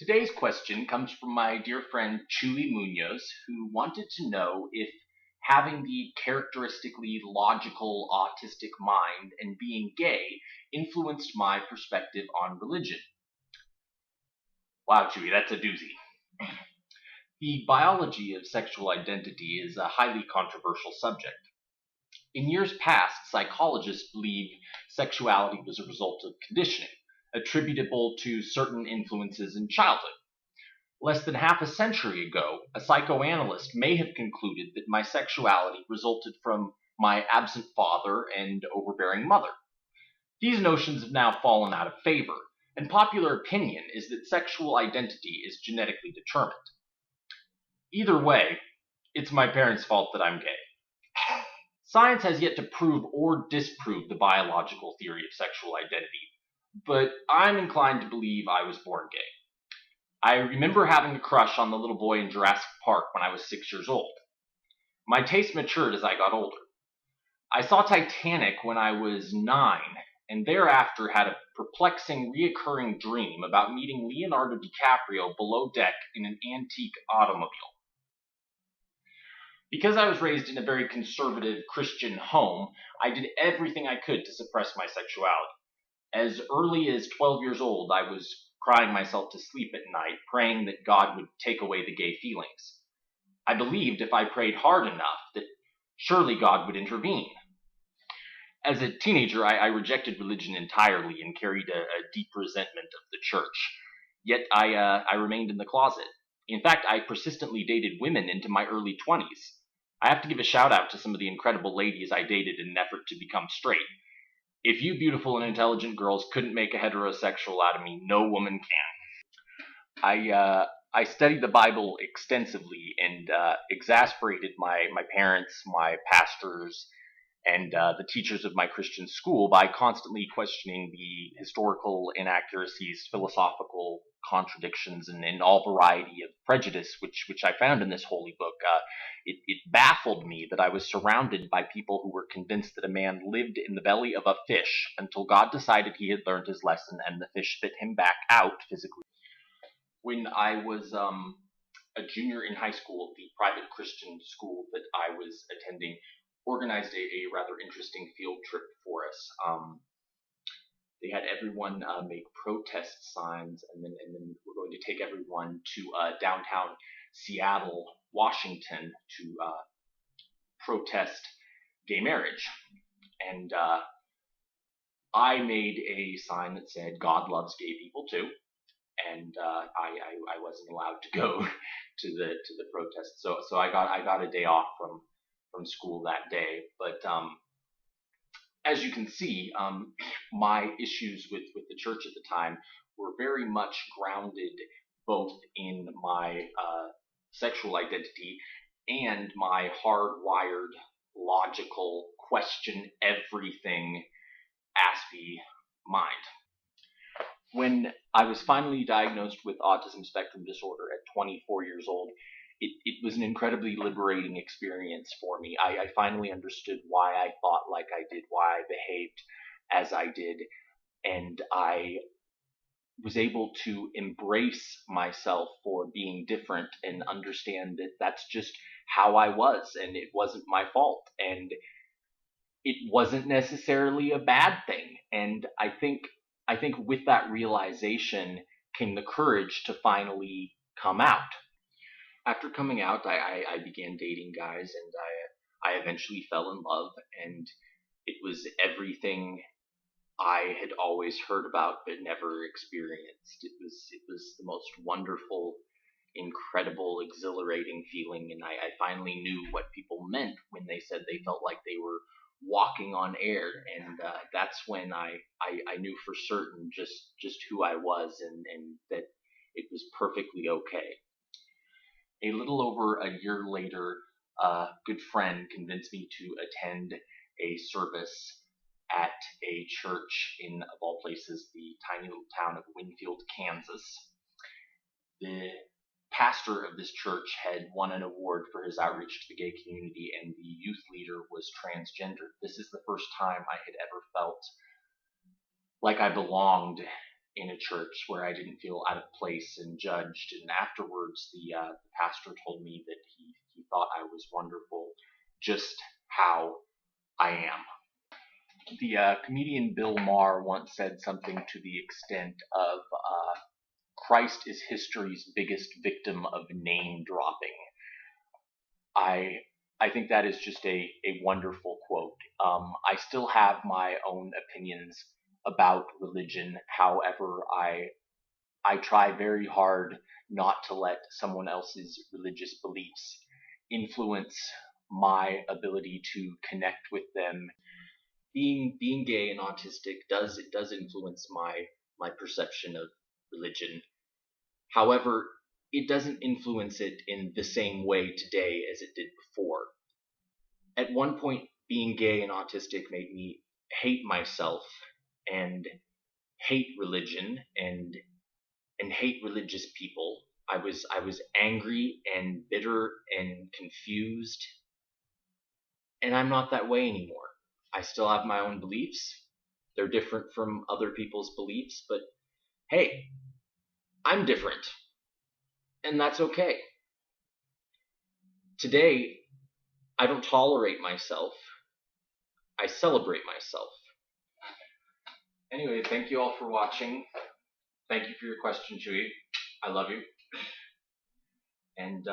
Today's question comes from my dear friend Chuy Munoz, who wanted to know if having the characteristically logical autistic mind and being gay influenced my perspective on religion. Wow, Chuy, that's a doozy. The biology of sexual identity is a highly controversial subject. In years past, psychologists believed sexuality was a result of conditioning, attributable to certain influences in childhood. Less than half a century ago, a psychoanalyst may have concluded that my sexuality resulted from my absent father and overbearing mother. These notions have now fallen out of favor, and popular opinion is that sexual identity is genetically determined. Either way, it's my parents' fault that I'm gay. Science has yet to prove or disprove the biological theory of sexual identity, but I'm inclined to believe I was born gay. I remember having a crush on the little boy in Jurassic Park when I was 6 years old. My taste matured as I got older. I saw Titanic when I was 9, and thereafter had a perplexing, reoccurring dream about meeting Leonardo DiCaprio below deck in an antique automobile. Because I was raised in a very conservative Christian home, I did everything I could to suppress my sexuality. As early as 12 years old, I was crying myself to sleep at night, praying that God would take away the gay feelings. I believed if I prayed hard enough that surely God would intervene. As a teenager, I rejected religion entirely and carried a deep resentment of the church. Yet I remained in the closet. In fact, I persistently dated women into my early 20s. I have to give a shout out to some of the incredible ladies I dated in an effort to become straight. If you beautiful and intelligent girls couldn't make a heterosexual out of me, no woman can. I studied the Bible extensively and exasperated my parents, my pastors, and the teachers of my Christian school by constantly questioning the historical inaccuracies, philosophical contradictions, and all variety of prejudice which I found in this holy book. It baffled me that I was surrounded by people who were convinced that a man lived in the belly of a fish until God decided he had learned his lesson and the fish spit him back out physically. When I was a junior in high school, the private Christian school that I was attending organized a rather interesting field trip for us. They had everyone make protest signs, and then we're going to take everyone to downtown Seattle, Washington, to protest gay marriage. And I made a sign that said "God loves gay people too," and I wasn't allowed to go to the protest. So I got a day off from school that day. But as you can see, my issues with the church at the time were very much grounded both in my sexual identity and my hardwired, logical, question everything Aspie mind. When I was finally diagnosed with autism spectrum disorder at 24 years old, it was an incredibly liberating experience for me. I finally understood why I thought like I did, why I behaved as I did, and I was able to embrace myself for being different and understand that that's just how I was, and it wasn't my fault, and it wasn't necessarily a bad thing. And I think with that realization came the courage to finally come out. After coming out, I began dating guys, and I eventually fell in love, and it was everything I had always heard about but never experienced. It was the most wonderful, incredible, exhilarating feeling, and I finally knew what people meant when they said they felt like they were walking on air, and that's when I knew for certain just who I was, and that it was perfectly okay. A little over a year later, a good friend convinced me to attend a service at a church in, of all places, the tiny little town of Winfield, Kansas. The pastor of this church had won an award for his outreach to the gay community, and the youth leader was transgender. This is the first time I had ever felt like I belonged in a church where I didn't feel out of place and judged. And afterwards, the pastor told me that he thought I was wonderful just how I am. The comedian Bill Maher once said something to the extent of Christ is history's biggest victim of name dropping. I I think that is just a wonderful quote. I still have my own opinions about religion. However, I try very hard not to let someone else's religious beliefs influence my ability to connect with them. Being gay and autistic does influence my perception of religion. However, it doesn't influence it in the same way today as it did before. At one point, being gay and autistic made me hate myself and hate religion and hate religious people. I was angry and bitter and confused, and I'm not that way anymore. I still have my own beliefs. They're different from other people's beliefs, but hey, I'm different, and that's okay. Today, I don't tolerate myself. I celebrate myself. Anyway, thank you all for watching. Thank you for your question, Chuy. I love you. And